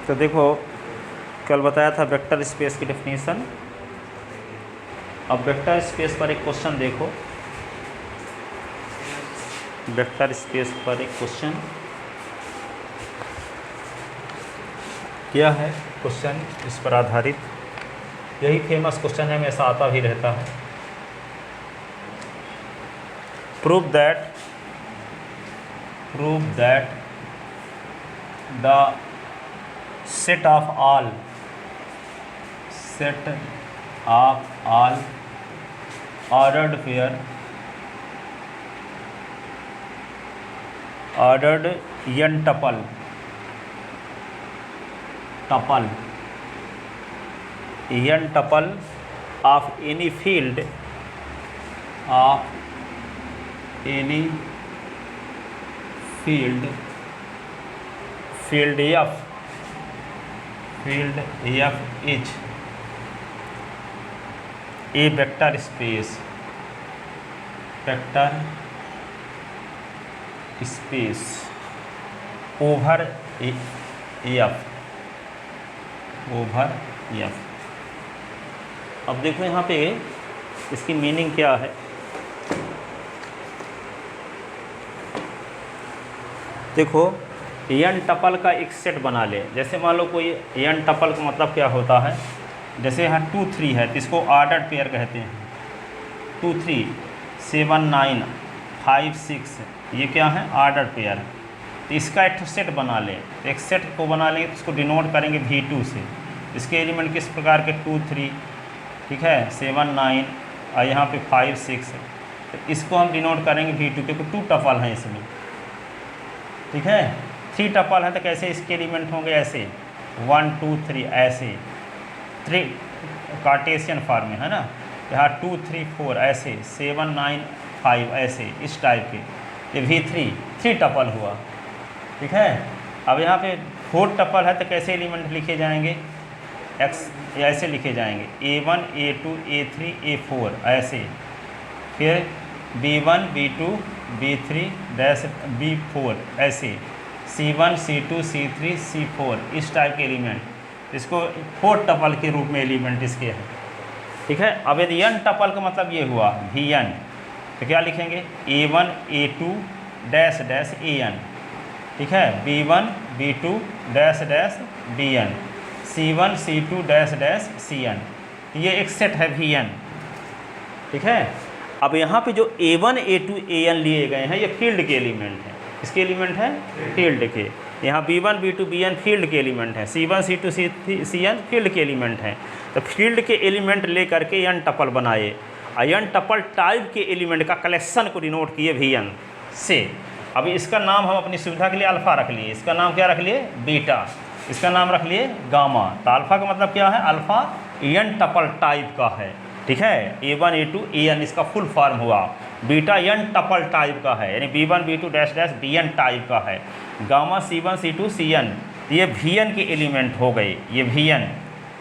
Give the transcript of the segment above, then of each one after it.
तो देखो कल बताया था वेक्टर स्पेस की डेफिनेशन। अब वेक्टर स्पेस पर एक क्वेश्चन देखो, वेक्टर स्पेस पर एक क्वेश्चन क्या है, क्वेश्चन इस पर आधारित, यही फेमस क्वेश्चन है, हमेशा आता भी रहता है। Prove that the set of all ordered pair ordered n tuple of any field F is a vector space over F। अब देखो यहाँ पे इसकी मीनिंग क्या है। देखो n टपल का एक सेट बना ले। जैसे मान लो कोई n टपल का मतलब क्या होता है, जैसे यहाँ 2 3 है तो इसको ऑर्डर्ड पेयर कहते हैं। 2 3 7 9 5 6 ये क्या है, ऑर्डर्ड पेयर है। तो इसका एक सेट बना ले। तो एक सेट को बना लेंगे तो इसको डिनोट करेंगे V2 से। इसके एलिमेंट किस प्रकार के 2 3 ठीक है, 7 9 और यहाँ पे 5 6। तो इसको हम डिनोट करेंगे V2 क्योंकि 2 टपल हैं इसमें, ठीक है। 3 टपल है तो कैसे इसके एलिमेंट होंगे, ऐसे 1 2 3 ऐसे 3 कार्टेशियन फॉर्म में है ना। यहाँ 2 3 4 ऐसे 7 9 5 ऐसे इस टाइप के। ये V3 3 टपल हुआ, ठीक है। अब यहाँ पे 4 टपल है तो कैसे एलिमेंट लिखे जाएंगे, x ऐसे लिखे जाएंगे A1 A2 A3 A4 ऐसे। फिर B1 B2 B3 B4 ऐसे C1 C2 C3 C4 इस टाइप के एलिमेंट, इसको 4 टपल के रूप में एलिमेंट इसके हैं, ठीक है। अब यदि n टपल का मतलब ये हुआ Vn, तो क्या लिखेंगे A1 A2 dash dash An, ठीक है। B1 B2 dash dash Bn, C1 C2 dash dash Cn। ये एक सेट है Vn, ठीक है। अब यहाँ पे जो A1 A2 An लिए गए हैं ये फील्ड के एलिमेंट हैं। इसके एलिमेंट हैं फील्ड के। यहाँ B1 B2 Bn फील्ड के एलिमेंट हैं, C1 C2 Cn फील्ड के एलिमेंट हैं। तो फील्ड के एलिमेंट ले करके n टपल बनाए और n टपल टाइप के एलिमेंट का कलेक्शन को डिनोट किए Vn से। अब इसका नाम हम अपनी सुविधा के लिए अल्फ़ा रख लिए, इसका नाम क्या रख लिए, बीटा, इसका नाम रख लिए गामा। तो अल्फ़ा का मतलब क्या है, अल्फ़ा n टपल टाइप का है, ठीक है। A1 A2 An इसका फुल फॉर्म हुआ। बीटा n टपल टाइप का है, यानी B1 B2 dash dash Bn type का है। गामा C1 C2 Cn, ये Vn के एलिमेंट हो गए, ये Vn,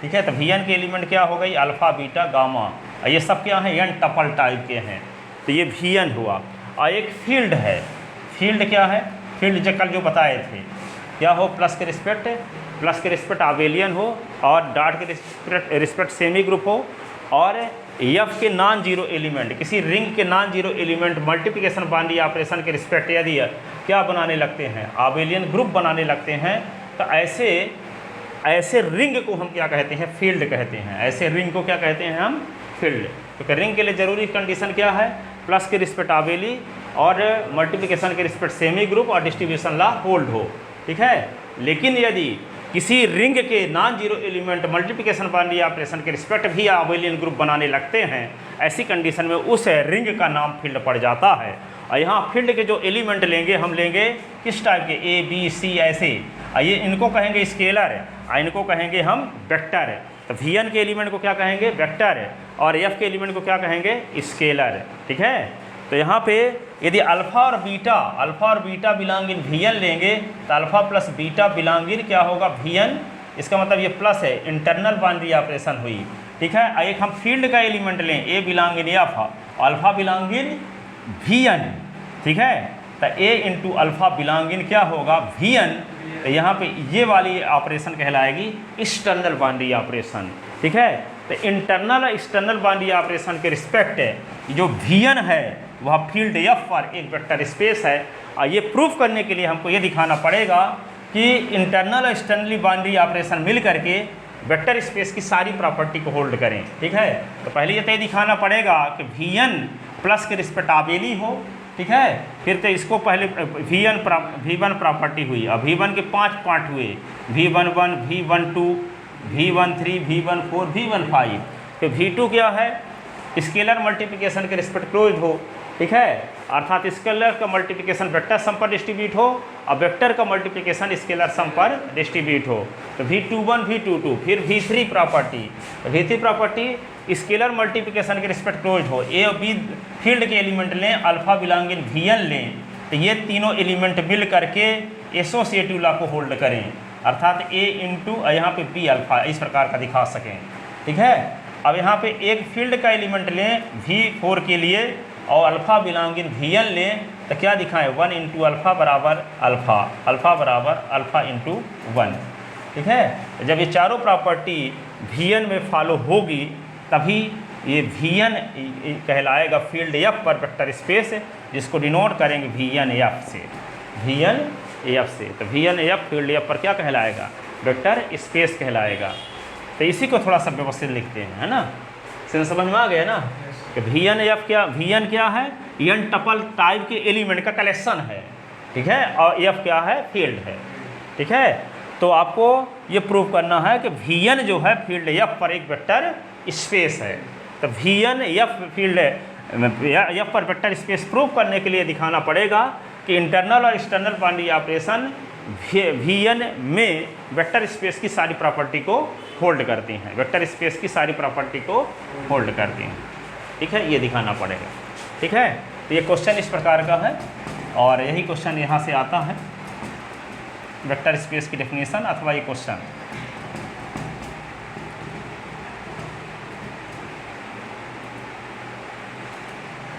ठीक है। तो Vn के एलिमेंट क्या हो गई, अल्फ़ा बीटा गामा, ये सब क्या है, n टपल टाइप के हैं। तो ये Vn हुआ। और एक फील्ड है, फील्ड क्या है, फील्ड जो कल जो बताए थे क्या हो, प्लस के रिस्पेक्ट आबेलियन हो और डॉट के रिस्पेक्ट सेमी ग्रुप हो और F के नॉन जीरो एलिमेंट, किसी रिंग के non zero element multiplication binary operation के रिस्पेक्ट यदि क्या बनाने लगते हैं, आबेलियन ग्रुप बनाने लगते हैं, तो ऐसे रिंग को हम क्या कहते हैं, फील्ड कहते हैं। ऐसे रिंग को क्या कहते हैं हम, फील्ड। क्योंकि रिंग के लिए ज़रूरी कंडीशन क्या है, प्लस के रिस्पेक्ट आबेली और मल्टीप्लिकेशन के रिस्पेक्ट सेमी ग्रुप और डिस्ट्रीब्यूशन लॉ होल्ड हो, ठीक है। लेकिन यदि किसी रिंग के non zero element multiplication binary operation के रिस्पेक्ट भी आबेलियन ग्रुप बनाने लगते हैं, ऐसी कंडीशन में उस रिंग का नाम फील्ड पड़ जाता है। और यहाँ फील्ड के जो एलिमेंट लेंगे हम लेंगे किस टाइप के, A B C ऐसे। ये इनको कहेंगे स्केलर और इनको कहेंगे हम वेक्टर। तो Vn के एलिमेंट को क्या कहेंगे, वेक्टर, और F के एलिमेंट को क्या कहेंगे, स्केलर, ठीक है। तो यहाँ पे यदि अल्फ़ा और बीटा बिलोंग इन Vn लेंगे तो अल्फ़ा प्लस बीटा बिलोंग इन क्या होगा, Vn। इसका मतलब ये प्लस है, इंटरनल बाइनरी ऑपरेशन हुई, ठीक है। एक हम फील्ड का एलिमेंट लें, A belong in F, alpha belong in Vn, ठीक है। तो A into alpha belong in क्या होगा, Vn तो यहाँ पे ये वाली ऑपरेशन कहलाएगी एक्सटर्नल बाउंड्री ऑपरेशन, ठीक है। तो इंटरनल एक्सटर्नल बाउंड्री ऑपरेशन के रिस्पेक्ट जो Vn है वह फील्ड F पर एक वेक्टर स्पेस है, और ये प्रूफ करने के लिए हमको ये दिखाना पड़ेगा कि इंटरनल और एक्सटर्नली बाउंड्री ऑपरेशन मिल करके वेक्टर स्पेस की सारी प्रॉपर्टी को होल्ड करें, ठीक है। तो पहले ये तय दिखाना पड़ेगा कि Vn प्लस के रिस्पेक्ट आबेली हो, ठीक है। फिर तो इसको पहले V1 प्रॉपर्टी हुई, अब V1 के 5 पार्ट हुए, V11, V12, V13, V14, V15। तो V2 क्या है, स्केलर मल्टीप्लिकेशन के रिस्पेक्ट क्लोज हो, ठीक है, अर्थात स्केलर का मल्टीप्लिकेशन वेक्टर सम पर डिस्ट्रीब्यूट हो और वेक्टर का मल्टीप्लिकेशन स्केलर सम पर डिस्ट्रीब्यूट हो। तो V21, V22, फिर V3 property, V3 property scalar multiplication के रिस्पेक्ट क्लोज हो, ए और बी फील्ड के एलिमेंट लें, अल्फा बिलोंगिंग Vn लें, तो ये तीनों एलिमेंट मिल करके एसोसिएटिव लॉ को होल्ड करें, अर्थात A इंटू यहाँ पे B अल्फा इस प्रकार का दिखा सकें, ठीक है। अब यहाँ पे एक फील्ड का एलिमेंट लें V4 के लिए और अल्फ़ा बिलोंगिंग Vn लें, तो क्या दिखाएं 1 इंटू अल्फ़ा बराबर अल्फ़ा, अल्फ़ा बराबर अल्फ़ा इंटू 1, ठीक है। जब ये चारों प्रॉपर्टी Vn में फॉलो होगी तभी ये Vn कहलाएगा फील्ड F पर वेक्टर स्पेस, जिसको डिनोट करेंगे Vn F से, Vn F से। तो Vn F फील्ड F पर क्या कहलाएगा, वेक्टर स्पेस कहलाएगा। तो इसी को थोड़ा सा व्यवस्थित लिखते हैं, है ना, समझ में आ गया ना कि Vn F क्या, Vn क्या है, n टपल टाइप के एलिमेंट का कलेक्शन है, ठीक है, और F क्या है, फील्ड है, ठीक है। तो आपको ये प्रूव करना है कि Vn जो है फील्ड F पर एक वेक्टर स्पेस है। तो Vn F फील्ड F पर वेक्टर स्पेस प्रूव करने के लिए दिखाना पड़ेगा कि इंटरनल और एक्सटर्नल बाउंड्री ऑपरेशन Vn में वेक्टर स्पेस की सारी प्रॉपर्टी को होल्ड करती हैं, वेक्टर स्पेस की सारी प्रॉपर्टी को होल्ड करती हैं, ठीक है, ये दिखाना पड़ेगा, ठीक है। तो ये क्वेश्चन इस प्रकार का है और यही क्वेश्चन यहाँ से आता है, वेक्टर स्पेस की डेफिनेशन अथवा ये क्वेश्चन।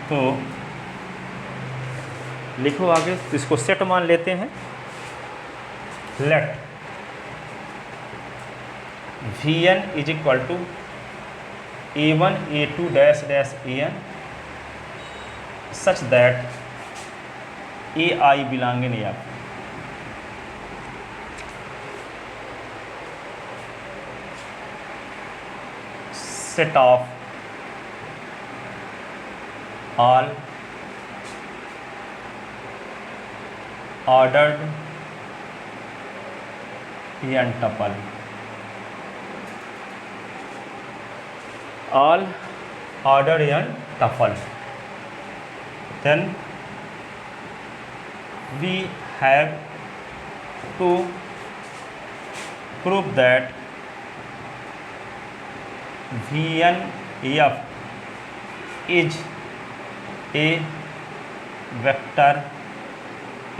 तो लिखो आगे, तो इसको सेट मान लेते हैं, let Vn is equal to A1 A2 dash dash An such that AI belonging F। Set of all ordered n tuple, all ordered n tuple, then we have to prove that Vn F is a vector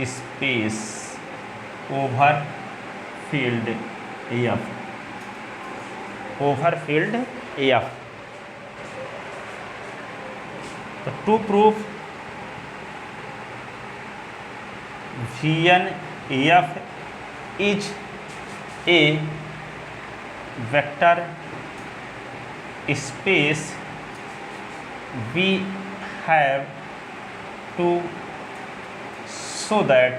space over field F, over field F। तो to proof Vn F is a vector space, we have to show that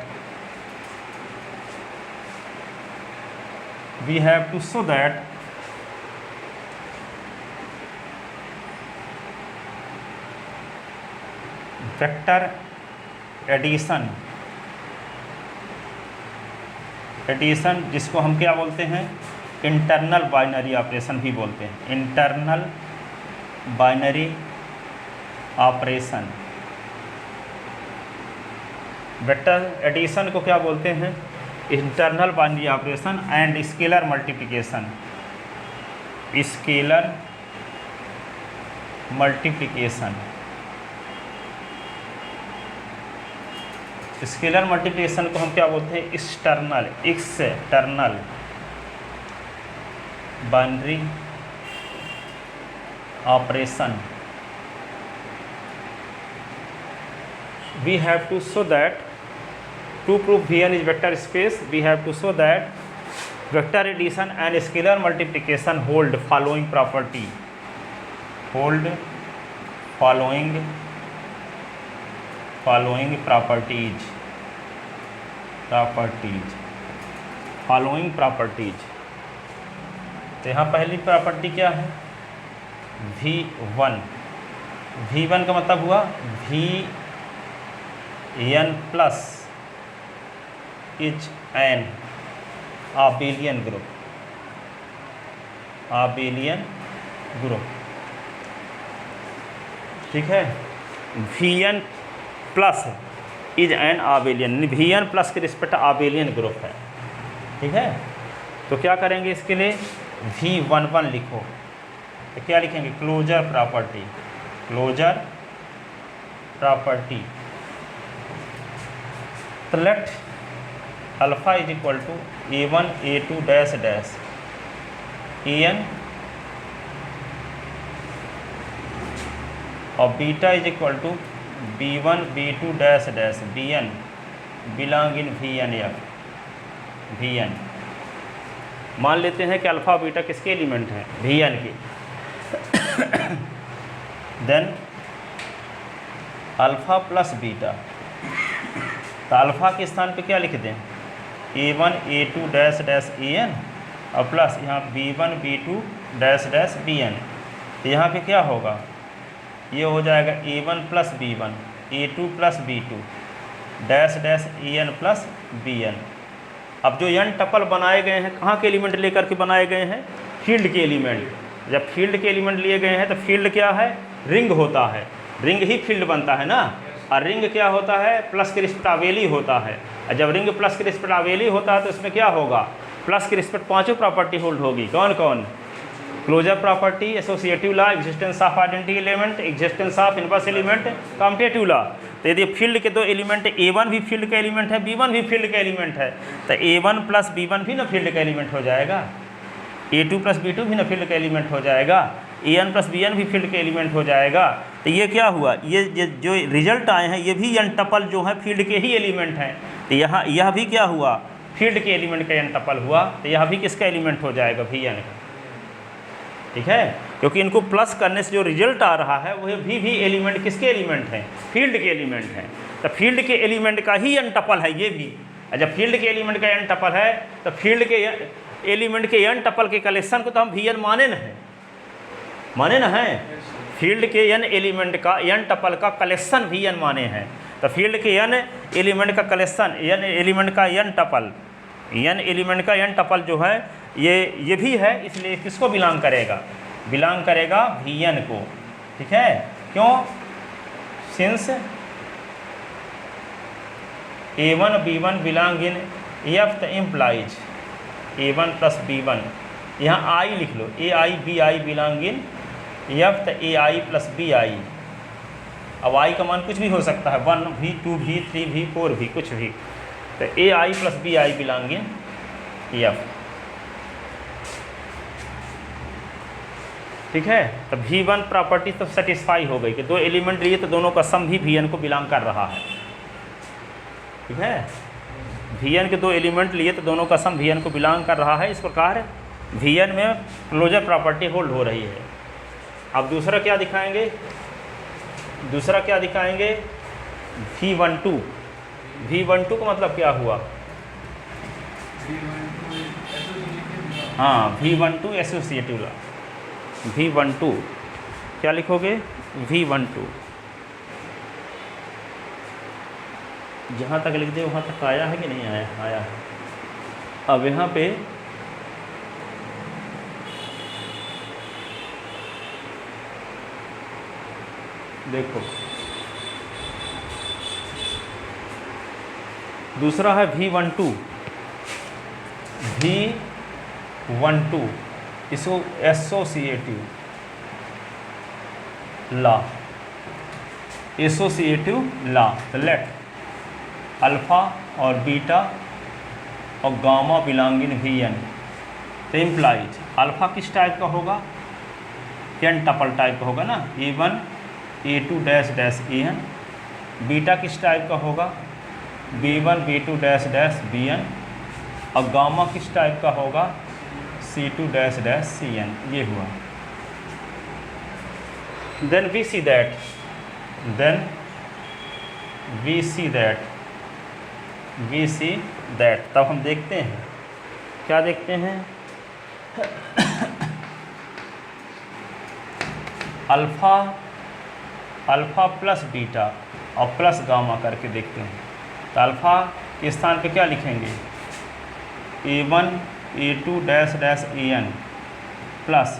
vector addition जिसको हम क्या बोलते हैं, internal binary operation भी बोलते हैं, internal binary operation. Vector addition को क्या बोलते हैं, internal binary operation and scalar multiplication, scalar multiplication. Scalar multiplication को हम क्या बोलते हैं, external binary operation. We have to show that to prove Vn is vector space, we have to show that vector addition and scalar multiplication hold following property. Hold following properties. Following properties. तो यहाँ पहली property क्या है? V1 का मतलब हुआ Vn plus is an abelian group. ठीक है, Vn plus is an abelian, Vn plus के रिस्पेक्ट abelian ग्रुप है. ठीक है, तो क्या करेंगे इसके लिए? V11 लिखो. तो क्या लिखेंगे? Closure property. तो let alpha is equal to A1 A2 dash dash En और beta is equal to B1 B2 dash dash Bn belong in Vn. मान लेते हैं कि अल्फ़ा बीटा किसके एलिमेंट हैं? Vn के. देन अल्फ़ा प्लस बीटा, तो अल्फ़ा के स्थान पे क्या लिख दें? A1 A2 dash dash En और प्लस यहाँ B1 B2 dash dash Bn. तो यहाँ पे क्या होगा? ये हो जाएगा A1 plus B1 A2 plus B2 dash dash En plus Bn. अब जो n टपल बनाए गए हैं कहाँ के एलिमेंट लेकर के बनाए गए हैं? फील्ड के एलिमेंट. जब फील्ड के एलिमेंट लिए गए हैं तो फील्ड क्या है? रिंग होता है. रिंग ही फील्ड बनता है ना. और रिंग क्या होता है? प्लस के रिस्पेक्ट आवेली होता है. और जब रिंग प्लस के रिस्पेक्ट आवेली होता है तो इसमें क्या होगा? प्लस के रिस्पेक्ट पांचों प्रॉपर्टी होल्ड होगी. कौन कौन? Closure property, associative law, existence of identity element, existence of inverse element, commutative law. तो यदि फील्ड के दो एलिमेंट A1 भी फील्ड का एलिमेंट है, B1 भी फील्ड का एलिमेंट है, तो A1 प्लस B1 भी ना फील्ड का एलिमेंट हो जाएगा. A2 प्लस B2 भी ना फील्ड का एलिमेंट हो जाएगा. An प्लस Bn भी फील्ड का एलिमेंट हो जाएगा. तो ये क्या हुआ? ये जो रिजल्ट आए हैं ये भी n टपल जो है फील्ड के ही एलिमेंट हैं. तो यहाँ यह भी क्या हुआ? फील्ड के एलिमेंट का n टपल हुआ. तो यह भी किसका एलिमेंट हो जाएगा? Vn का. ठीक है, क्योंकि इनको प्लस करने से जो रिजल्ट आ रहा है वह भी एलिमेंट किसके एलिमेंट हैं? फील्ड के एलिमेंट हैं. तो फील्ड के एलिमेंट का ही n टपल है ये भी. जब फील्ड के एलिमेंट का n टपल है तो फील्ड के एलिमेंट के n टपल के कलेक्शन को तो हम Vn माने ना है. फील्ड के n एलिमेंट का n टपल का कलेक्शन Vn माने हैं. तो फील्ड के n एलिमेंट का कलेक्शन, n एलिमेंट का n टपल जो है ये भी है, इसलिए किसको बिलोंग करेगा? Vn को. ठीक है, क्यों? Since A1 B1 belong in F तो इम्प्लाइज A1 प्लस B1. यहाँ I लिख लो, AI BI belong in F तो AI प्लस BI. अब I का मान कुछ भी हो सकता है, 1 भी 2 भी 3 भी 4 भी कुछ भी. तो AI plus BI belong in F. ठीक है, तो V1 प्रॉपर्टी तो सेटिस्फाई हो गई कि दो एलिमेंट लिए तो दोनों का सम भी Vn को बिलोंग कर रहा है. ठीक है, Vn के दो एलिमेंट लिए तो दोनों का सम Vn को बिलोंग कर रहा है. इस प्रकार Vn में क्लोजर प्रॉपर्टी होल्ड हो रही है. अब दूसरा क्या दिखाएंगे? V12 का मतलब क्या हुआ? हाँ, V12 एसोसिएटिव लॉ. V12 क्या लिखोगे? V12 जहाँ तक लिख दे वहाँ तक आया है कि नहीं आया? आया है. अब यहाँ पे देखो, दूसरा है V12 इसको एसोसिएटिव लॉ. तो लेट अल्फ़ा और बीटा और गामा बिलोंग इन Vn. तो इम्प्लाइज अल्फ़ा किस टाइप का होगा? n टपल टाइप का होगा ना, A1 A2 dash dash En. Beta किस टाइप का होगा? B1 B2 dash dash Bn, और गामा किस टाइप का होगा, C2 डैश डैश Cn, ये हुआ। देन वी सी दैट, तब हम देखते हैं, क्या देखते हैं, अल्फ़ा प्लस बीटा और प्लस गामा करके देखते हैं। तो अल्फ़ा के स्थान पे क्या लिखेंगे, A1 A2 dash dash An plus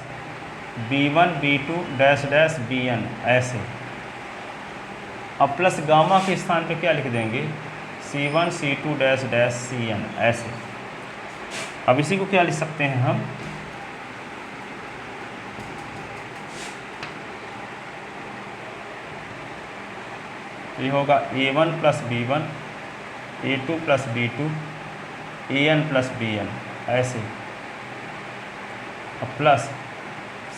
B1 B2 dash dash Bn, ऐसे। अब प्लस गामा के स्थान पे क्या लिख देंगे, C1 C2 dash dash Cn, ऐसे। अब इसी को क्या लिख सकते हैं हम, ये होगा A1 plus B1 A2 plus B2 An plus Bn, ऐसे। अब plus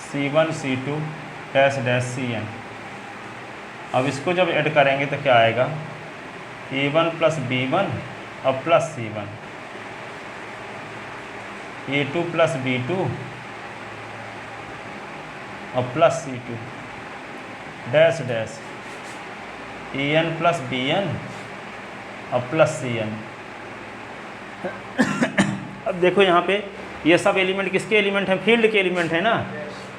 C1 C2 dash dash Cn। अब इसको जब ऐड करेंगे तो क्या आएगा, A1 प्लस B1 और plus C1, A2 plus B2 और plus C2 dash dash An plus Bn और प्लस Cn। अब देखो यहाँ पे ये सब एलिमेंट किसके एलिमेंट हैं, फील्ड के एलिमेंट है ना।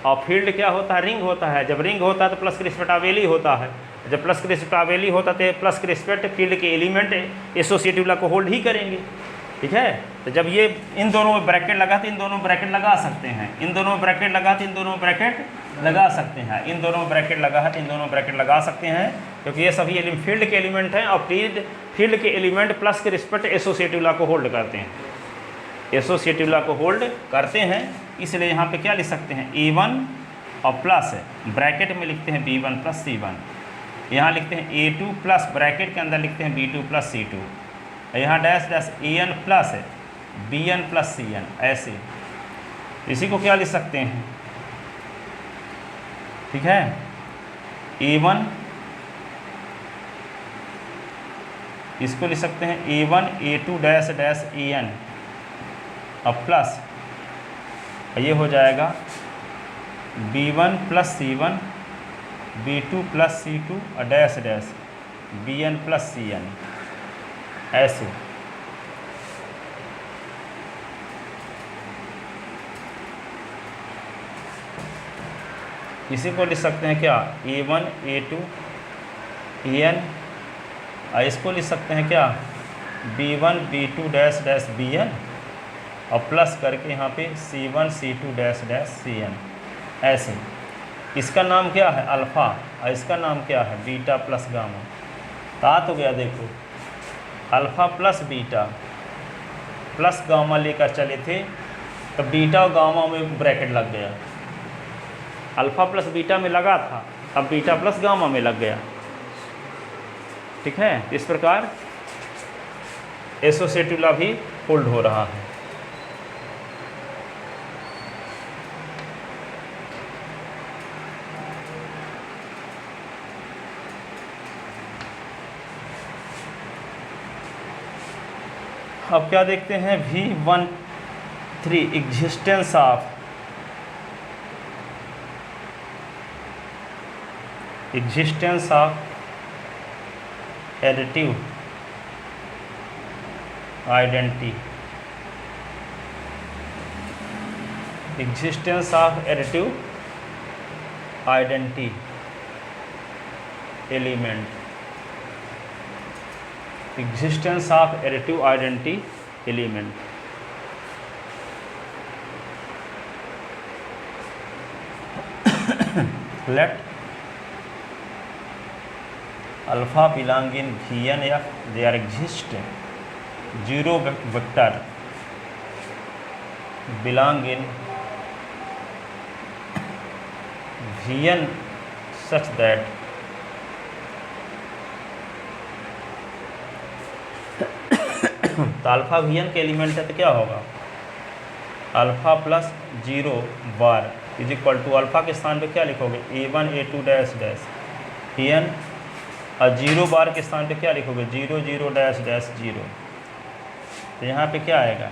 और फील्ड क्या होता है, रिंग होता है। जब रिंग होता है तो प्लस के रिस्पेक्ट अवेली होता है। जब प्लस के रिस्पेक्ट अवेली होता है तो प्लस के रिस्पेक्ट फील्ड के एलिमेंट एसोसिएटिव ला को होल्ड ही करेंगे, ठीक है। तो जब ये इन दोनों में ब्रैकेट लगा तो इन दोनों में ब्रैकेट लगा सकते हैं, इन दोनों में ब्रैकेट लगा तो इन दोनों में ब्रैकेट लगा सकते हैं, इन दोनों में ब्रैकेट लगा है तो इन दोनों में ब्रैकेट लगा सकते हैं, क्योंकि ये सभी फील्ड के एलिमेंट हैं। और फील्ड के एलिमेंट प्लस के रिस्पेक्ट एसोसिएटिव ला को होल्ड करते हैं, एसोसिएटिव ला को होल्ड करते हैं। इसलिए यहाँ पे क्या लिख सकते हैं, A1 और प्लस ब्रैकेट में लिखते हैं B1 प्लस C1, यहाँ लिखते हैं A2 प्लस ब्रैकेट के अंदर लिखते हैं B2 प्लस C2, यहाँ dash dash An plus Bn plus Cn, ऐसे। इसी को क्या लिख सकते हैं, ठीक है, A1, इसको लिख सकते हैं A1 A2 dash dash An और प्लस ये हो जाएगा B1 plus C1 B2 plus C2 और dash dash Bn plus Cn, ऐसे। इसी को लिख सकते हैं क्या, A1 A2 An, और इसको लिख सकते हैं क्या, B1 B2 dash dash Bn और प्लस करके यहाँ पे C1 C2 dash dash Cn, ऐसे। इसका नाम क्या है, अल्फ़ा, और इसका नाम क्या है, बीटा प्लस गामा। तात हो गया, देखो alpha plus beta plus gamma लेकर चले थे तो बीटा और गामा में ब्रैकेट लग गया, अल्फ़ा प्लस बीटा में लगा था, अब बीटा प्लस गामा में लग गया, ठीक है। इस प्रकार एसोसिएटिव लॉ भी होल्ड हो रहा है। अब क्या देखते हैं, V13 existence of additive identity, existence of additive identity element, existence of additive identity element। let alpha belong in Vn if there exist zero vector belong in Vn such that तो alpha Vn के element है तो क्या होगा, alpha plus 0 bar is equal to alpha के स्थान पे क्या लिखोगे, A1 A2 dash dash Vn और 0 बार के स्थान पे क्या लिखोगे, 0 0 डैश डैश 0। तो यहाँ पे क्या आएगा,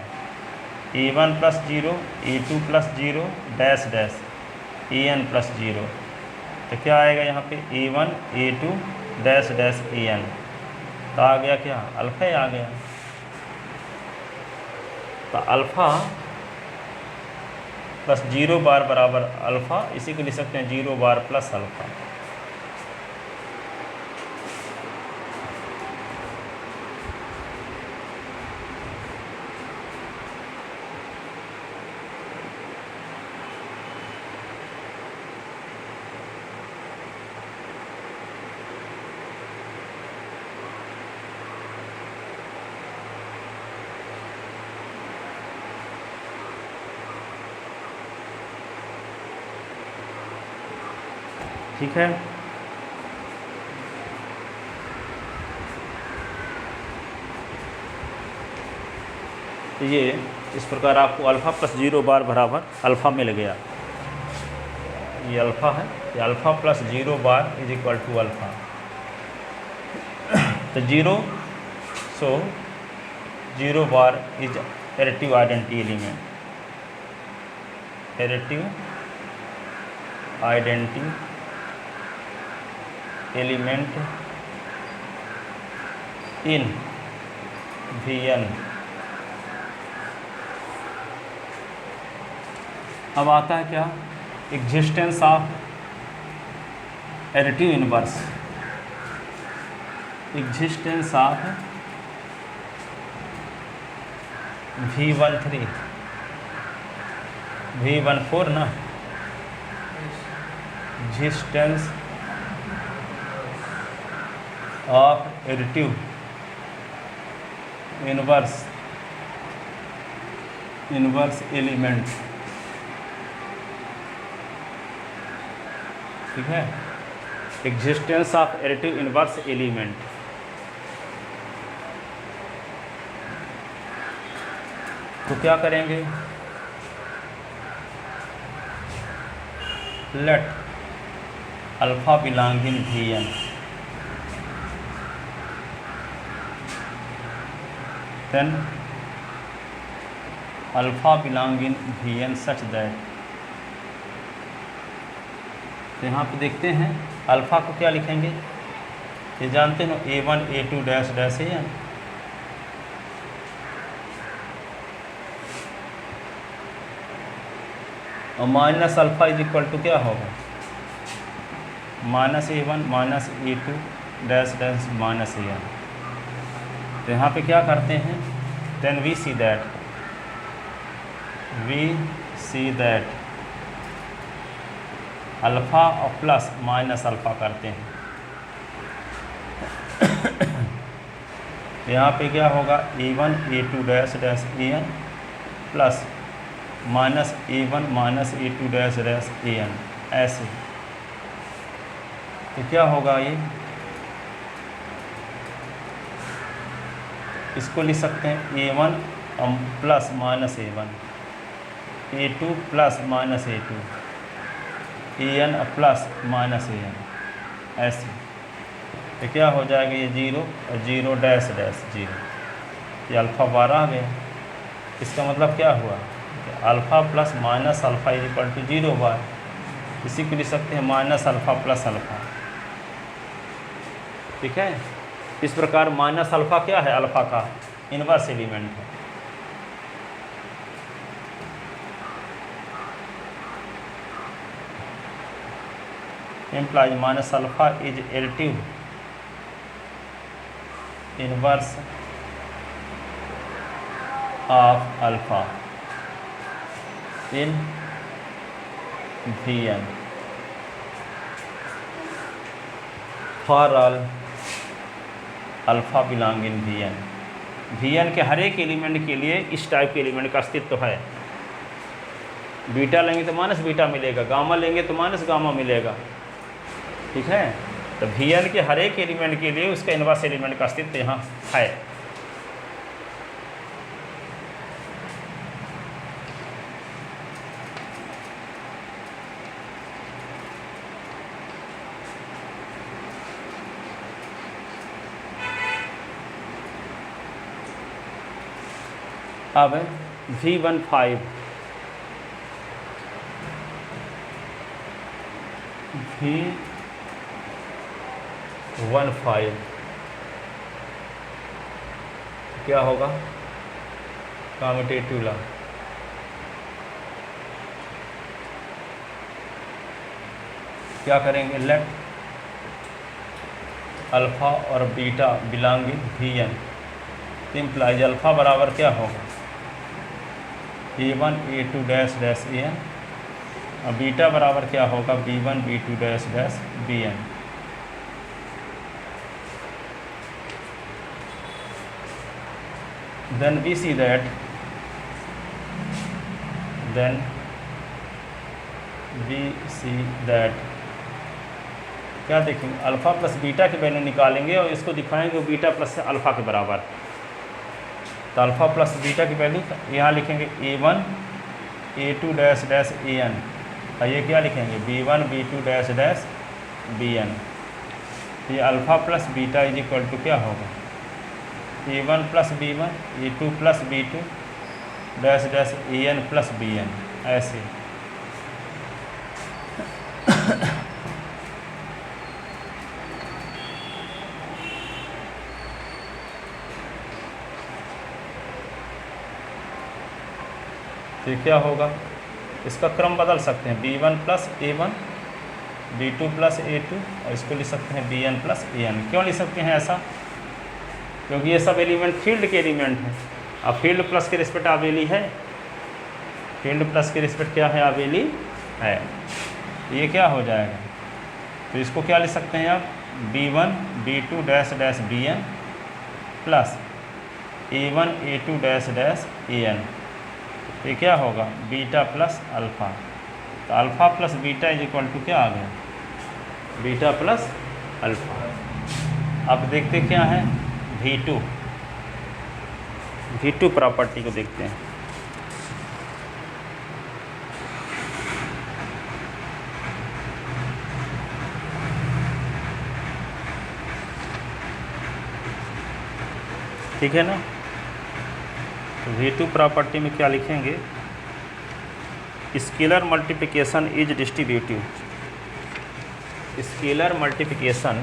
A1 + 0 A2 + 0 dash dash AN + 0। तो क्या आएगा यहाँ पे, A1 A2 dash dash AN। तो आ गया क्या, अल्फ़ा ही आ गया। तो अल्फ़ा + 0 बार बराबर अल्फ़ा, इसी को लिख सकते हैं 0 बार + अल्फ़ा। ठीक है, तो ये इस प्रकार आपको अल्फ़ा + 0 बार बराबर अल्फ़ा मिल गया। ये अल्फ़ा है, ये अल्फ़ा + 0 बार = अल्फ़ा। तो 0 bar is additive identity element. Additive identity element in Vn। अब आता है क्या, existence of additive inverse. Existence of V13 V14 ना, existence of additive inverse element. ठीक है, existence of additive inverse element. तो क्या करेंगे, late alpha belong in Vn, then alpha belong in Vn such that. तो यहाँ पे देखते हैं अल्फ़ा को क्या लिखेंगे, ये जानते हैं ना, A1 A2 dash dash AN। और माइनस अल्फ़ा = क्या होगा, -A1 -A2 dash dash -AN। तो यहाँ पे क्या करते हैं, then we see that alpha और प्लस माइनस अल्फ़ा करते हैं। यहाँ पे क्या होगा, A1 A2 dash dash AN plus -A1 -A2 dash dash AN, ऐसे। तो क्या होगा, ये इसको लिख सकते हैं A1 plus -A1 A2 plus -A2 AN plus -AN, ऐसे। तो क्या हो जाएगा, ये 0 और 0 डैश डैश 0। ये अल्फ़ा बार आ गया। इसका मतलब क्या हुआ, कि अल्फ़ा प्लस माइनस अल्फ़ा = 0 बार। इसी को लिख सकते हैं -अल्फ़ा + अल्फ़ा। ठीक है, इस प्रकार माइनस अल्फ़ा क्या है, अल्फ़ा का इनवर्स एलिमेंट है। implies -alpha is additive inverse of alpha in Vn for all alpha belong in Vn के हर एक एलिमेंट के लिए इस टाइप के एलिमेंट का अस्तित्व है। बीटा लेंगे तो माइनस बीटा मिलेगा, गामा लेंगे तो माइनस गामा मिलेगा। ठीक है, तो Vn के हर एक एलिमेंट के लिए उसका इनवर्स एलिमेंट का अस्तित्व यहाँ है। अब V15 क्या होगा, कम्यूटेटिव लॉ। क्या करेंगे, लेट अल्फ़ा और beta belonging Vn implies alpha बराबर क्या होगा, A1 A2 dash dash An और बीटा बराबर क्या होगा, B1 B2 dash dash Bn। then we see that क्या देखेंगे, अल्फ़ा प्लस बीटा की वैल्यू निकालेंगे और इसको दिखाएंगे बीटा प्लस अल्फ़ा के बराबर। तो अल्फ़ा प्लस बीटा की वैल्यू यहाँ लिखेंगे A1 A2 dash dash An और ये क्या लिखेंगे, B1 B2 dash dash Bn। ये alpha plus beta is equal to क्या होगा, A1 plus B1 A2 plus B2 dash dash An plus Bn। ऐसे तो क्या होगा, इसका क्रम बदल सकते हैं, B1 plus A1 B2 plus A2 और इसको लिख सकते हैं Bn प्लस An। क्यों लिख सकते हैं ऐसा, क्योंकि ये सब एलिमेंट फील्ड के एलिमेंट हैं। अब फील्ड प्लस के रिस्पेक्ट आवेली है, फील्ड प्लस के रिस्पेक्ट क्या है, आवेली है। ये क्या हो जाएगा, तो इसको क्या लिख सकते हैं आप, B1 B2 dash dash Bn plus A1 A2 dash dash An। ये क्या होगा, बीटा प्लस अल्फ़ा। तो alpha plus beta is equal to क्या आ गया, बीटा प्लस अल्फ़ा। अब देखते क्या है, V2 प्रॉपर्टी को देखते हैं। ठीक है ना, तो V2 प्रॉपर्टी में क्या लिखेंगे, scalar multiplication is distributive. Scalar multiplication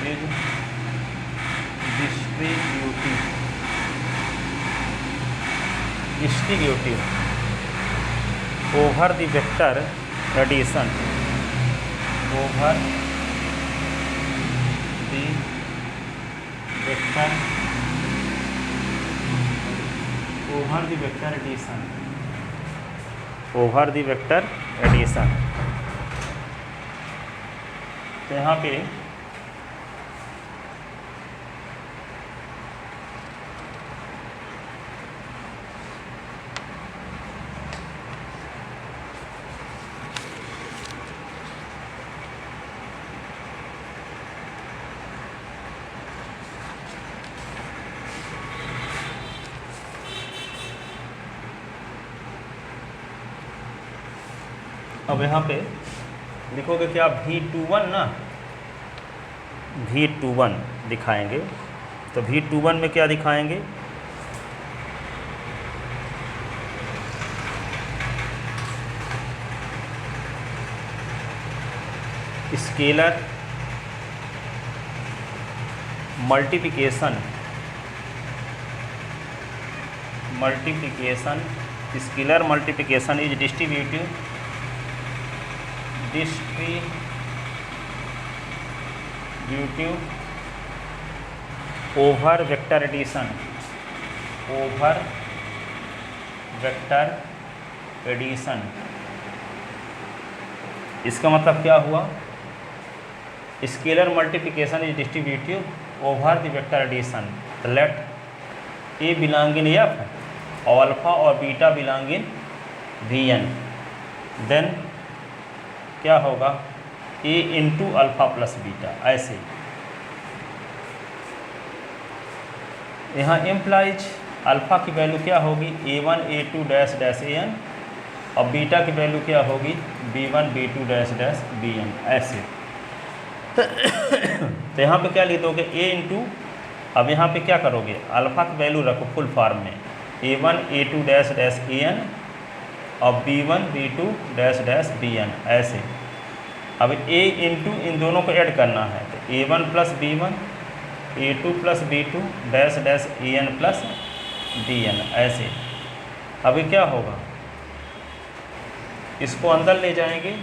is distributive over the vector addition, over the vector addition, over the vector addition. तो यहाँ पे अब यहाँ पे लिखोगे क्या, V21 ना, V21 दिखाएंगे। तो V21 में क्या दिखाएंगे, scalar multiplication scalar multiplication is distributive over vector addition, over vector addition. इसका मतलब क्या हुआ, scalar multiplication is distributive over the vector addition. Let A belong in F और अल्फ़ा और beta belong in Vn, then क्या होगा, A into alpha plus beta. ऐसे यहाँ इम्प्लाइज अल्फ़ा की वैल्यू क्या होगी, A1 A2 dash dash An और बीटा की वैल्यू क्या होगी, B1 B2 dash dash Bn, ऐसे। तो यहाँ पे क्या लिख दोगे, A इंटू, अब यहाँ पे क्या करोगे, अल्फ़ा की वैल्यू रखो फुल फॉर्म में, A1 A2 dash dash An और B1 B2 dash dash Bn, ऐसे। अब A इंटू इन दोनों को ऐड करना है, तो A1 plus B1 A2 plus B2 dash dash An plus Bn, ऐसे। अभी क्या होगा, इसको अंदर ले जाएंगे,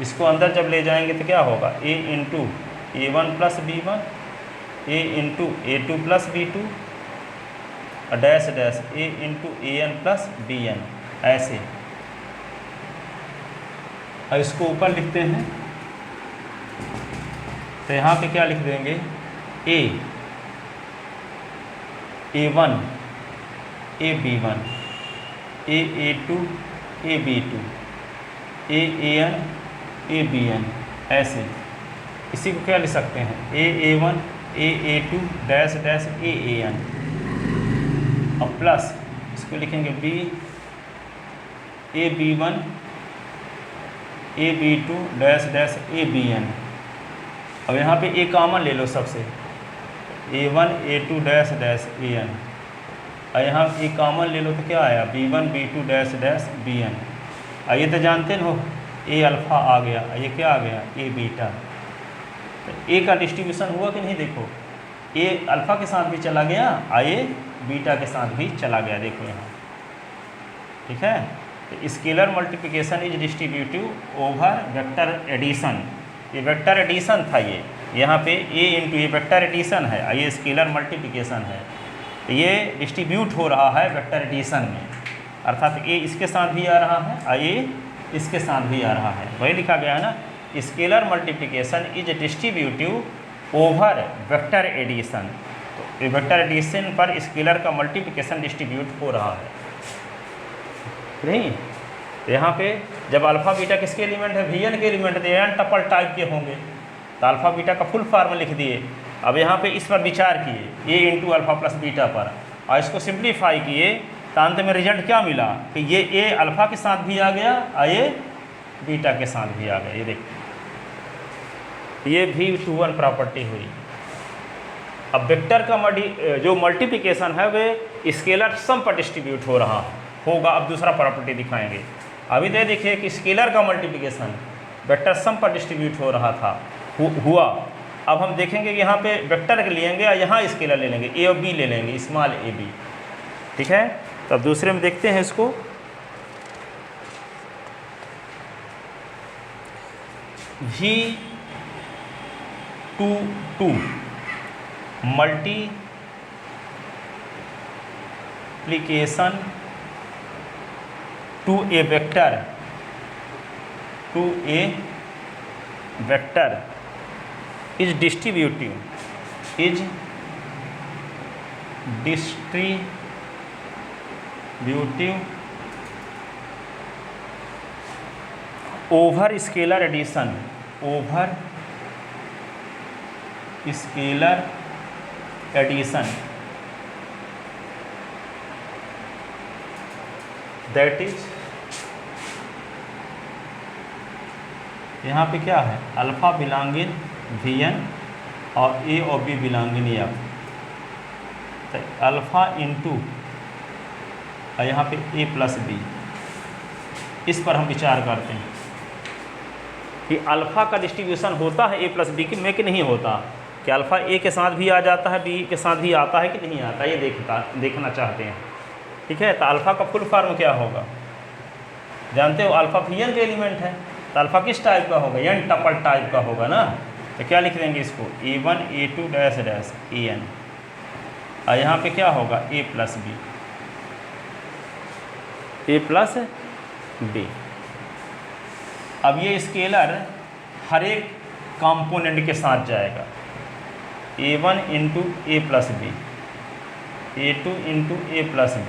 इसको अंदर जब ले जाएंगे तो क्या होगा, A into A1 plus B1 A into A2 plus B2 dash dash A into An plus Bn, ऐसे। और इसको ऊपर लिखते हैं, तो यहाँ पे क्या लिख देंगे, A A1 A B1 A A2 A B2 A An A Bn, ऐसे। इसी को क्या लिख सकते हैं, A A1 A A2 dash dash A An और प्लस इसको लिखेंगे B A B1 A B2 dash dash A Bn। अब यहाँ पे A कॉमन ले लो सबसे, A1 A2 dash dash An, और यहाँ A कॉमन ले लो तो क्या आया, B1 B2 dash dash Bn। ये तो जानते हो A अल्फ़ा आ गया, ये क्या आ गया, A बीटा। तो A का डिस्ट्रीब्यूशन हुआ कि नहीं, देखो A अल्फ़ा के साथ भी चला गया, A बीटा के साथ भी चला गया, देखो यहाँ, ठीक है। तो scalar multiplication is distributive over vector addition, ये वेक्टर एडिशन था, ये यहाँ पे A इंटू ये वेक्टर एडिशन है, ये स्केलर मल्टीप्लिकेशन है, तो ये डिस्ट्रीब्यूट हो रहा है वेक्टर एडिशन में, अर्थात A इसके साथ भी आ रहा है, A इसके साथ भी आ रहा है, वही लिखा गया है ना, scalar multiplication is distributive over vector addition. तो वेक्टर एडिशन पर स्केलर का मल्टीप्लिकेशन डिस्ट्रीब्यूट हो रहा है, नहीं। तो यहाँ पे जब अल्फ़ा बीटा किसके एलिमेंट है, Vn के एलिमेंट है, तो n टपल टाइप के होंगे, तो अल्फ़ा बीटा का फुल फॉर्म लिख दिए। अब यहाँ पे इस पर विचार किए, A into alpha plus beta पर, और इसको सिंप्लीफाई किए, तो अंत में रिजल्ट क्या मिला कि ये A अल्फ़ा के साथ भी आ गया और ये बीटा के साथ भी आ गया, ये देखिए, ये V21 प्रॉपर्टी हुई। अब वेक्टर का जो मल्टीप्लिकेशन है वे स्केलर सम पर डिस्ट्रीब्यूट हो रहा होगा। अब दूसरा प्रॉपर्टी दिखाएंगे। अभी तो देखिए कि स्केलर का मल्टीप्लिकेशन वेक्टर सम पर डिस्ट्रीब्यूट हो रहा था, हुआ। अब हम देखेंगे कि यहाँ पे वेक्टर के लेंगे और यहाँ स्केलर ले लेंगे, A और B ले लेंगे, स्मॉल a b, ठीक है। तो अब दूसरे में देखते हैं इसको, V22 multiplication to a vector is distributive over scalar addition, that is, यहाँ पे क्या है, अल्फ़ा बिलोंगिंग Vn और A और B बिलोंगिंग F, तो अल्फ़ा इंटू और यहाँ पे A प्लस B, इस पर हम विचार करते हैं कि अल्फ़ा का डिस्ट्रीब्यूशन होता है A प्लस B के में कि नहीं होता, कि अल्फ़ा A के साथ भी आ जाता है, B के साथ भी आता है कि नहीं आता, ये देखना चाहते हैं, ठीक है। तो अल्फ़ा का फुल फॉर्म क्या होगा, जानते हो, अल्फ़ा Vn के एलिमेंट है, तो अल्फ़ा किस टाइप का होगा, n टपल टाइप का होगा ना। तो क्या लिख देंगे इसको, A1 A2 dash dash An, और यहाँ पे क्या होगा, A प्लस B। अब ये स्केलर हर एक कंपोनेंट के साथ जाएगा, A1 into A plus B, A2 into A plus B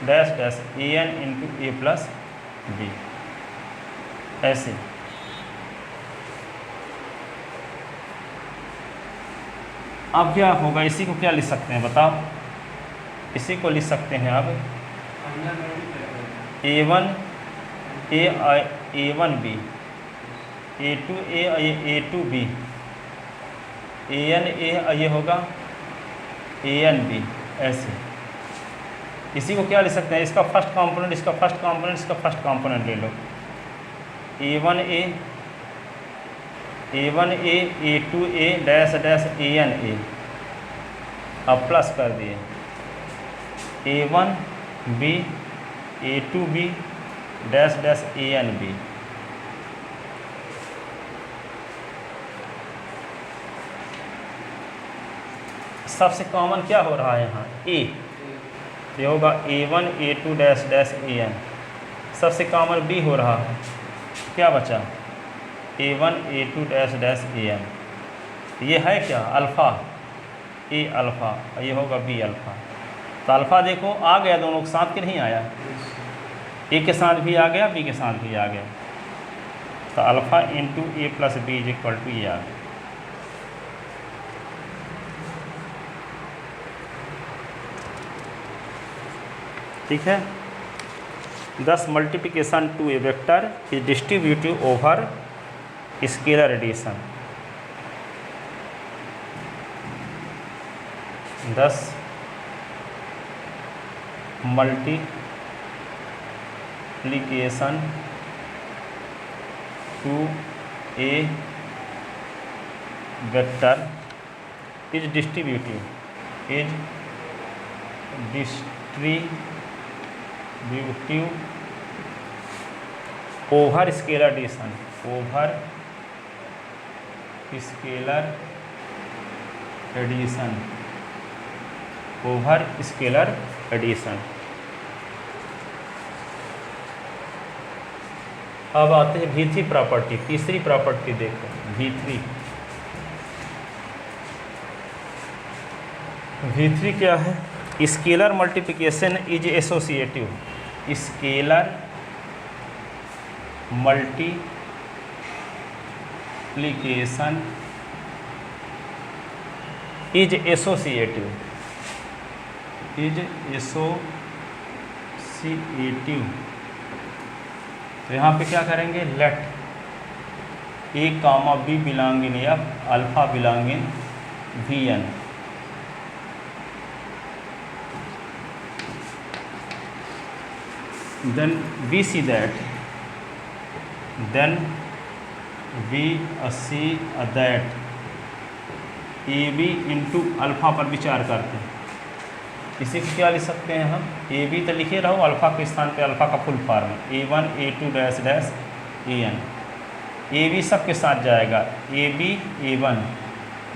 dash dash An into A plus B, ऐसे। अब क्या होगा, इसी को क्या लिख सकते हैं बताओ, इसी को लिख सकते हैं अब A1 A1B, A2A A2B, AN A ये होगा ANB, ऐसे। इसी को क्या लिख सकते हैं, इसका फर्स्ट कंपोनेंट, इसका फर्स्ट कंपोनेंट, इसका फर्स्ट कंपोनेंट ले लो। A1A A2A dash dash ANA, अब प्लस कर दिए A1B A2B dash dash ANB। सबसे कॉमन क्या हो रहा है यहाँ, A, ये होगा A1 A2 dash dash AN। सबसे कॉमन B हो रहा है, क्या बचा, A1 A2 dash dash AN। ये है क्या, अल्फ़ा, A अल्फ़ा, ये होगा B अल्फ़ा। तो अल्फ़ा देखो आ गया दोनों के साथ कि नहीं आया, A के साथ भी आ गया, B के साथ भी आ गया। तो alpha into A plus B is equal to ये आ गया। ठीक है। दस multiplication to a vector is distributive over scalar addition. 10 multiplication to a vector is distributive over scalar addition, over scalar addition, over scalar addition. अब आते हैं V3 property, तीसरी प्रॉपर्टी देखो V3 क्या है, scalar multiplication is associative, scalar multiplication is associative, तो यहाँ पे क्या करेंगे, let A comma B belong in F, alpha belong in VN। then we see that AB into alpha पर विचार करते हैं। इसी को क्या लिख सकते हैं हम, AB तो लिखे रहो, अल्फ़ा के स्थान पे अल्फ़ा का full form A1 A2 dash dash AN। AB सब के साथ जाएगा, AB A1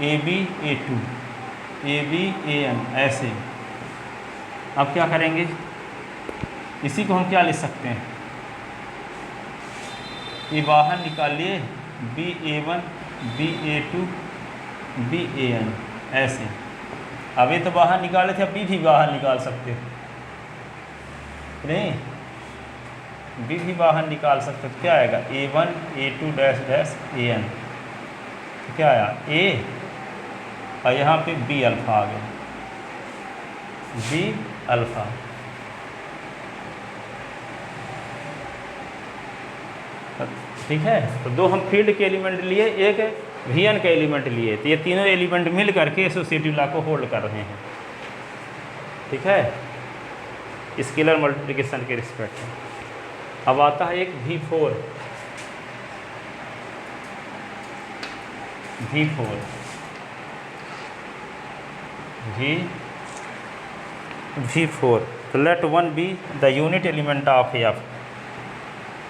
AB A2 AB AN, ऐसे। अब क्या करेंगे, इसी को हम क्या लिख सकते हैं, ये बाहर निकालिए BA1 BA2 BAN, ऐसे। अब ये तो बाहर निकाले थे, अब B भी बाहर निकाल सकते हो नहीं, B भी बाहर निकाल सकते हो। तो क्या आएगा, A1 A2 dash dash AN, तो क्या आया A, और यहाँ पे B अल्फ़ा आ गया, B अल्फ़ा। ठीक है, तो दो हम फील्ड के एलिमेंट लिए, एक VN के एलिमेंट लिए, तो ये तीनों एलिमेंट मिल करके एसोसिएटिव लॉ को होल्ड कर रहे हैं। ठीक है, स्केलर मल्टीप्लिकेशन के रिस्पेक्ट में। अब आता है एक V4 तो let 1 be the unit element of F,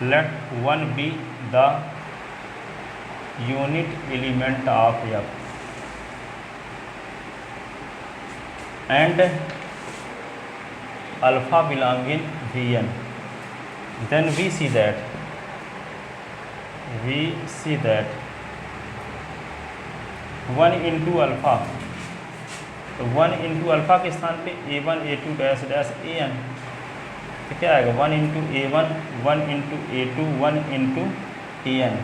let 1 be the unit element of F and alpha belong in Vn, then we see that 1 into alpha, तो 1 into alpha के स्थान पे A1 A2 dash dash AN, तो क्या आएगा 1 into A1 1 into A2 1 into AN।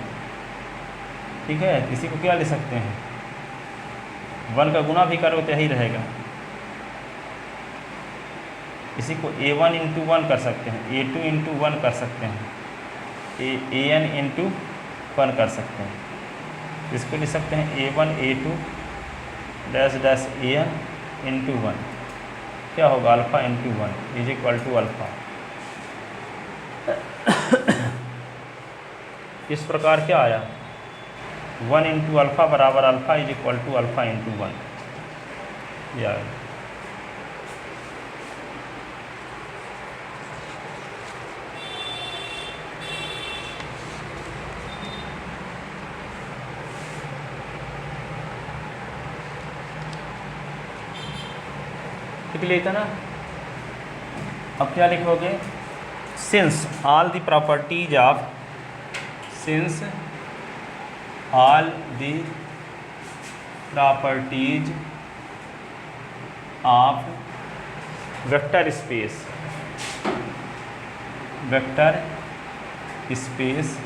ठीक है, इसी को क्या ले सकते हैं, 1 का गुना भी करो तो यही रहेगा। इसी को A1 इंटू 1 कर सकते हैं, A2 इंटू 1 कर सकते हैं, AN इंटू 1 कर सकते हैं। इसको लिख सकते हैं A1 A2 dash dash AN into 1, क्या होगा alpha into 1 is equal to alpha. इस प्रकार क्या आया, 1 इंटू अल्फ़ा बराबर alpha is equal to alpha into 1, यह आया। लिख लेता ना। अब क्या लिखोगे, since all the properties of, since all the properties of vector space, vector space,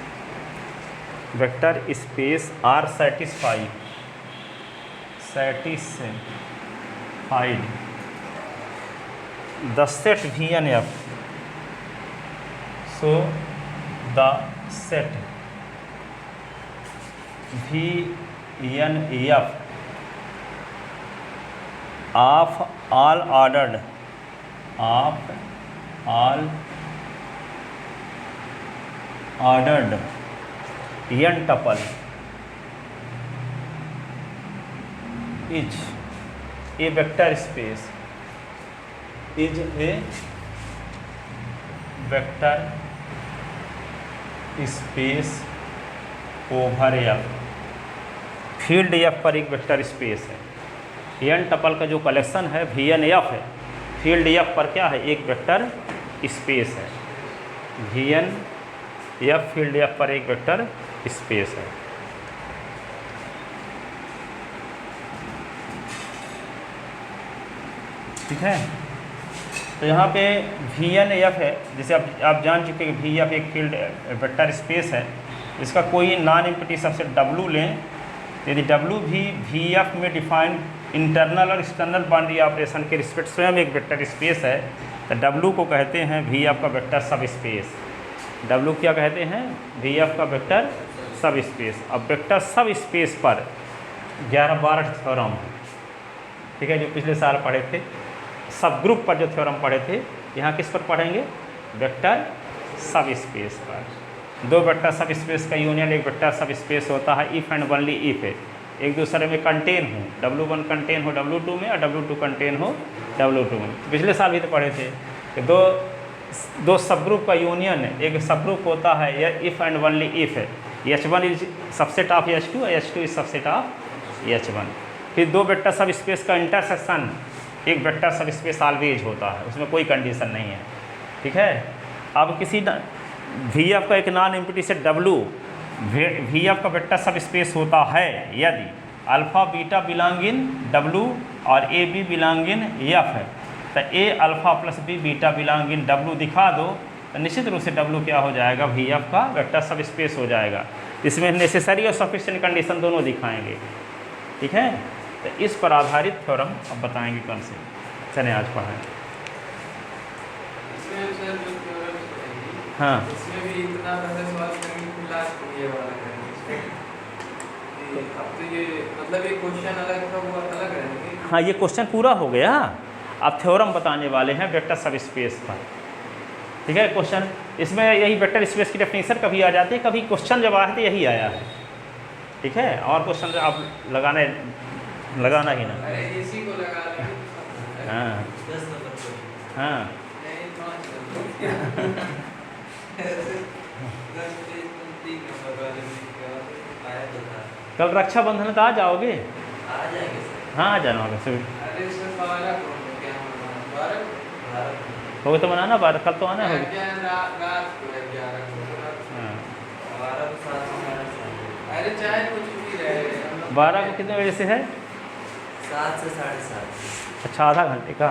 vector space are satisfied, satisfied the set VNF, so the set VNF of all ordered, of all ordered n tuple is a vector space, is a vector space over F, field F पर एक vector space है। n tuple का जो collection है VNF है, field F पर क्या है, एक वेक्टर स्पेस है। VNF फील्ड F पर एक वेक्टर स्पेस है। ठीक है, तो यहाँ पे VNF है, जैसे आप जान चुके हैं कि VF एक फील्ड वेक्टर स्पेस है। इसका कोई नॉन एम्प्टी सबसेट W लें, यदि W भी VF में डिफाइंड इंटरनल और एक्सटर्नल बाउंड्री ऑपरेशन के रिस्पेक्ट स्वयं एक वेक्टर स्पेस है, तो W को कहते हैं VF का वेक्टर सब स्पेस। W क्या कहते हैं, VF का वेक्टर सब स्पेस। अब वेक्टर सब स्पेस पर 11-12 थ्योरम है, ठीक है, जो पिछले साल पढ़े थे। सब ग्रुप पर जो थ्योरम पढ़े थे, यहाँ किस पर पढ़ेंगे, वेक्टर सब स्पेस पर। दो वेक्टर सब स्पेस का यूनियन एक वेक्टर सब स्पेस होता है इफ़ एंड ओनली इफ़ है, एक दूसरे में कंटेन हो, W1 कंटेन हो W2 में और W2 कंटेन हो W2 में। पिछले साल भी तो पढ़े थे कि दो सब ग्रुप का यूनियन, एक सब ग्रुप होता है यह इफ़ एंड ओनली इफ़ है, H1 is subset of H2 और H2 is subset of H1। फिर दो वेक्टर सब स्पेस का इंटरसेक्शन एक वेक्टर सब स्पेस ऑलवेज होता है, उसमें कोई कंडीशन नहीं है। ठीक है, अब किसी VF का एक non empty set W VF का वेक्टर सब स्पेस होता है यदि अल्फ़ा बीटा बिलोंग इन W और A B belong in F है, तो A alpha plus B beta belong in W दिखा दो तो निश्चित रूप से W क्या हो जाएगा, VF का वेक्टर सब स्पेस हो जाएगा। इसमें नेसेसरी और सफिशिएंट कंडीशन दोनों दिखाएंगे। ठीक है, तो इस पर आधारित थ्योरम अब बताएंगे कल से। चलें आज पढ़ाएं। हाँ, इसमें भी इतना पहले सवाल करेंगे फिर लास्ट में ये वाला करेंगे। अब तो ये मतलब ये क्वेश्चन अलग था, वो अलग रहेंगे। हाँ, ये क्वेश्चन पूरा हो गया। अब थ्योरम बताने वाले हैं वेक्टर सब स्पेस पर। ठीक है, क्वेश्चन इसमें यही वेक्टर स्पेस की डेफिनेशन कभी आ जाती है, कभी क्वेश्चन जब आए थे यही आया है। ठीक है, और क्वेश्चन आप लगाना ही ना। अरे इसी को लगा लेंगे। हाँ 10 नंबर हाँ नहीं 5 नंबर कल रक्षाबंधन का आ जाओगे? आ जाएंगे सर। हाँ, आ जाना होगा सर। अरे इसमें 12 कौन है, क्या मनाना 12 होगा तो मनाना, 12 कल तो आना होगा। रात को 11 को। हाँ, 12 को 7। अरे चाहे कुछ भी रहे। 12 को कितने बजे से है? 7 से 7:30। अच्छा, आधा घंटे का।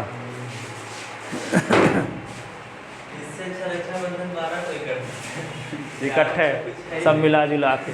इससे अच्छा रक्षाबंधन 12 को ही करते हैं। इकट्ठे सब मिला जुला के।